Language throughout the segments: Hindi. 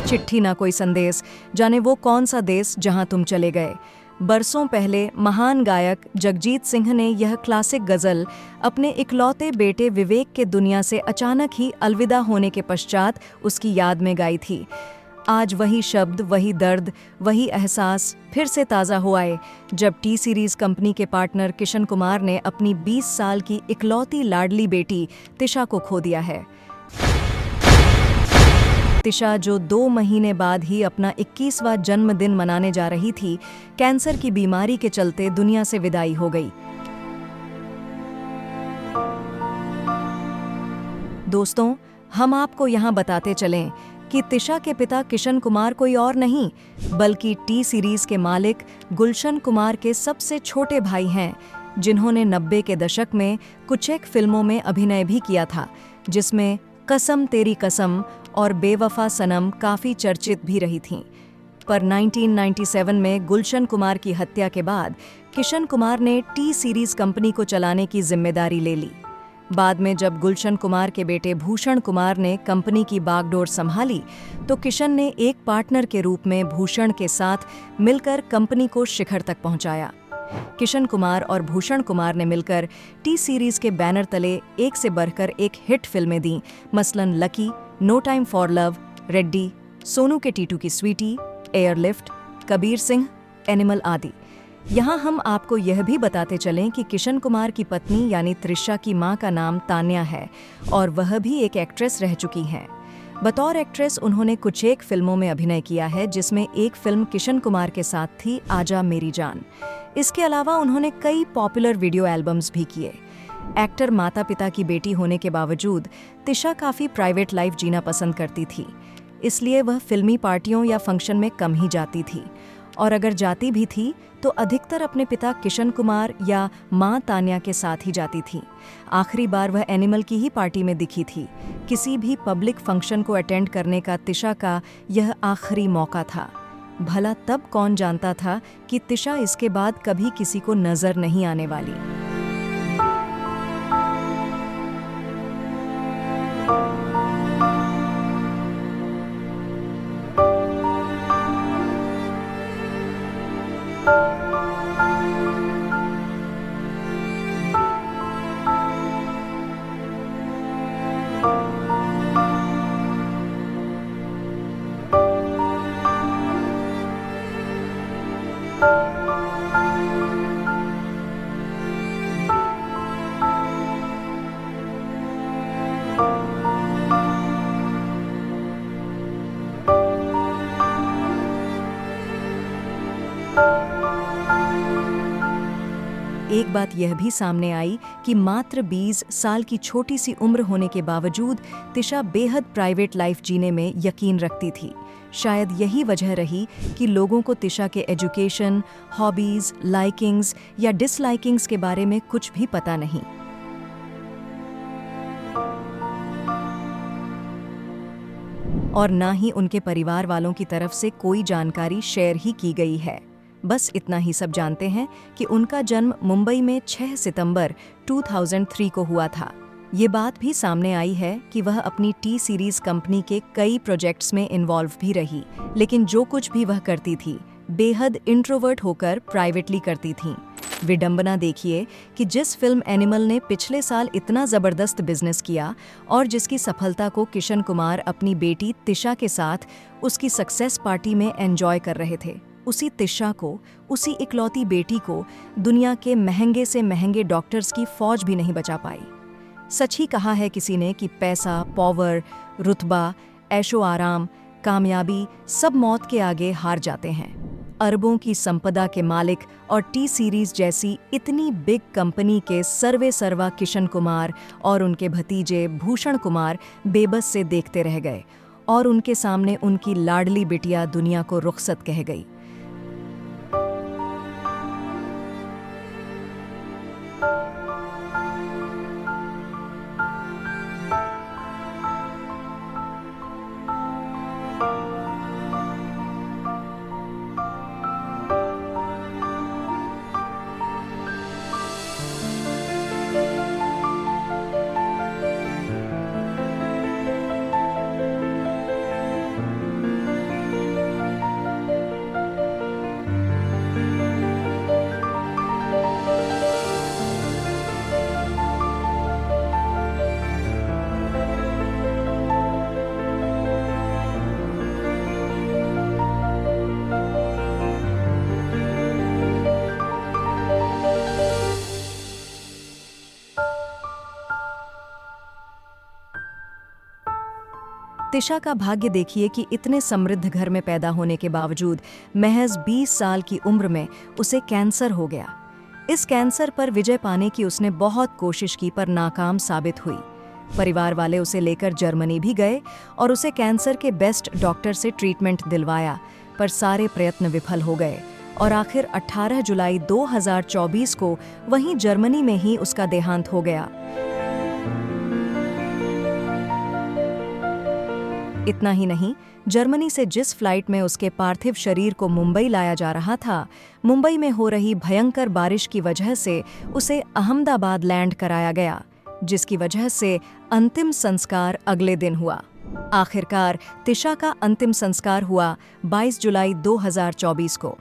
चिट्ठी ना कोई संदेश, जाने वो कौन सा देश जहां तुम चले गए। बरसों पहले महान गायक जगजीत सिंह ने यह क्लासिक गजल अपने इकलौते बेटे विवेक के दुनिया से अचानक ही अलविदा होने के पश्चात उसकी याद में गाई थी। आज वही शब्द, वही दर्द, वही एहसास फिर से ताज़ा हो आए जब टी सीरीज़ कंपनी के पार्टनर किशन कुमार ने अपनी 20 साल की इकलौती लाडली बेटी तिशा को खो दिया है। तिशा, जो 2 महीने बाद ही अपना 21वां जन्मदिन मनाने जा रही थी, कैंसर की बीमारी के चलते दुनिया से विदाई हो गई। दोस्तों, हम आपको यहाँ बताते चलें कि तिशा के पिता किशन कुमार कोई और नहीं, बल्कि टी सीरीज़ के मालिक गुलशन कुमार के सबसे छोटे भाई हैं, जिन्होंने 90 के दशक में कुछ एक फिल्मों में अभिनय भी किया था, जिसमें कसम तेरी कसम और बेवफा सनम काफ़ी चर्चित भी रही थीं। पर 1997 में गुलशन कुमार की हत्या के बाद किशन कुमार ने टी सीरीज़ कंपनी को चलाने की जिम्मेदारी ले ली। बाद में जब गुलशन कुमार के बेटे भूषण कुमार ने कंपनी की बागडोर संभाली, तो किशन ने एक पार्टनर के रूप में भूषण के साथ मिलकर कंपनी को शिखर तक पहुंचाया। किशन कुमार और भूषण कुमार ने मिलकर टी सीरीज़ के बैनर तले एक से बढ़कर एक हिट फिल्में दी, मसलन Lucky, No Time for Love, Ready, Sonu के टीटू की Sweety, Airlift, Kabir Singh, Animal आदि। यहाँ हम आपको यह भी बताते चलें कि किशन कुमार की पत्नी यानी त्रिशा की मां का नाम तान्या है और वह भी एक एक्ट्रेस रह चुकी हैं। बतौर एक्ट्रेस उन्होंने कुछ एक फिल्मों में अभिनय किया है, जिसमें एक फिल्म किशन कुमार के साथ थी, आजा मेरी जान। इसके अलावा उन्होंने कई पॉपुलर वीडियो एल्बम्स भी किए। एक्टर माता पिता की बेटी होने के बावजूद तिशा काफ़ी प्राइवेट लाइफ जीना पसंद करती थी, इसलिए वह फिल्मी पार्टियों या फंक्शन में कम ही जाती थी, और अगर जाती भी थी तो अधिकतर अपने पिता किशन कुमार या मां तान्या के साथ ही जाती थी। आखिरी बार वह एनिमल की ही पार्टी में दिखी थी। किसी भी पब्लिक फंक्शन को अटेंड करने का तिशा का यह आखिरी मौका था। भला तब कौन जानता था कि तिशा इसके बाद कभी किसी को नजर नहीं आने वाली। एक बात यह भी सामने आई कि मात्र 20 साल की छोटी सी उम्र होने के बावजूद तिशा बेहद प्राइवेट लाइफ जीने में यकीन रखती थी। शायद यही वजह रही कि लोगों को तिशा के एजुकेशन, हॉबीज, लाइकिंग्स या डिसलाइकिंग्स के बारे में कुछ भी पता नहीं। और ना ही उनके परिवार वालों की तरफ से कोई जानकारी शेयर ही की गई है। बस इतना ही सब जानते हैं कि उनका जन्म मुंबई में 6 सितंबर 2003 को हुआ था। ये बात भी सामने आई है कि वह अपनी टी सीरीज़ कंपनी के कई प्रोजेक्ट्स में इन्वॉल्व भी रही, लेकिन जो कुछ भी वह करती थी बेहद इंट्रोवर्ट होकर प्राइवेटली करती थीं। विडंबना देखिए कि जिस फिल्म एनिमल ने पिछले साल इतना ज़बरदस्त बिजनेस किया और जिसकी सफलता को किशन कुमार अपनी बेटी तिशा के साथ उसकी सक्सेस पार्टी में एंजॉय कर रहे थे, उसी तिशा को, उसी इकलौती बेटी को दुनिया के महंगे से महंगे डॉक्टर्स की फौज भी नहीं बचा पाई। सच ही कहा है किसी ने कि पैसा, पावर, रुतबा, ऐशो आराम, कामयाबी सब मौत के आगे हार जाते हैं। अरबों की संपदा के मालिक और टी सीरीज़ जैसी इतनी बिग कंपनी के सर्वे सर्वा किशन कुमार और उनके भतीजे भूषण कुमार बेबस से देखते रह गए और उनके सामने उनकी लाडली बिटिया दुनिया को रुखसत कह गई। तिशा का भाग्य देखिए कि इतने समृद्ध घर में पैदा होने के बावजूद महज 20 साल की उम्र में उसे कैंसर हो गया। इस कैंसर पर विजय पाने की उसने बहुत कोशिश की पर नाकाम साबित हुई। परिवार वाले उसे लेकर जर्मनी भी गए और उसे कैंसर के बेस्ट डॉक्टर से ट्रीटमेंट दिलवाया, पर सारे प्रयत्न विफल हो गए और आखिर 18 जुलाई 2024 को वहीं जर्मनी में ही उसका देहांत हो गया। इतना ही नहीं, जर्मनी से जिस फ्लाइट में उसके पार्थिव शरीर को मुंबई लाया जा रहा था, मुंबई में हो रही भयंकर बारिश की वजह से उसे अहमदाबाद लैंड कराया गया, जिसकी वजह से अंतिम संस्कार अगले दिन हुआ। आखिरकार तिशा का अंतिम संस्कार हुआ 22 जुलाई 2024 को।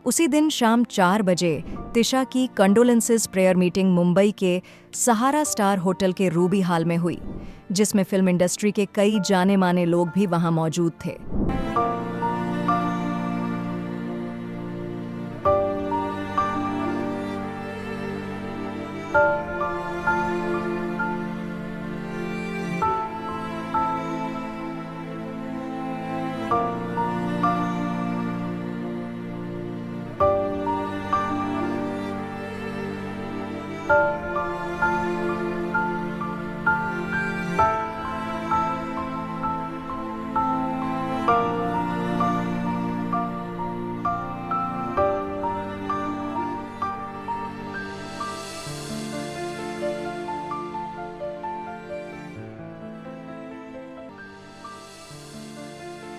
उसी दिन शाम 4 बजे तिशा की कंडोलेंसेस प्रेयर मीटिंग मुंबई के सहारा स्टार होटल के रूबी हॉल में हुई, जिसमें फिल्म इंडस्ट्री के कई जाने माने लोग भी वहां मौजूद थे।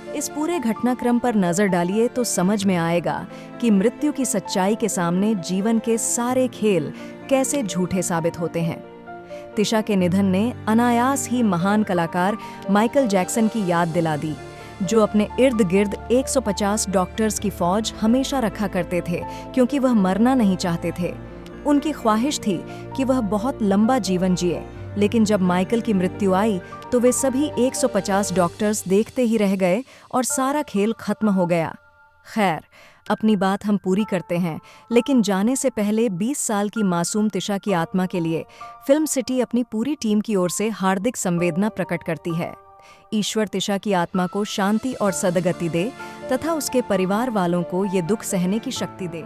इस पूरे घटनाक्रम पर नजर डालिए तो समझ में आएगा कि मृत्यु की सच्चाई के सामने जीवन के सारे खेल कैसे झूठे साबित होते हैं। तिशा के निधन ने अनायास ही महान कलाकार माइकल जैक्सन की याद दिला दी, जो अपने इर्द गिर्द 150 डॉक्टर्स की फौज हमेशा रखा करते थे, क्योंकि वह मरना नहीं चाहते थे। उनकी ख्वाहिश थी कि वह बहुत लंबा जीवन जिए, लेकिन जब माइकल की मृत्यु आई तो वे सभी 150 डॉक्टर्स देखते ही रह गए और सारा खेल खत्म हो गया। खैर, अपनी बात हम पूरी करते हैं, लेकिन जाने से पहले 20 साल की मासूम तिशा की आत्मा के लिए फिल्म सिटी अपनी पूरी टीम की ओर से हार्दिक संवेदना प्रकट करती है। ईश्वर तिशा की आत्मा को शांति और सद्गति दे तथा उसके परिवार वालों को ये दुख सहने की शक्ति दे।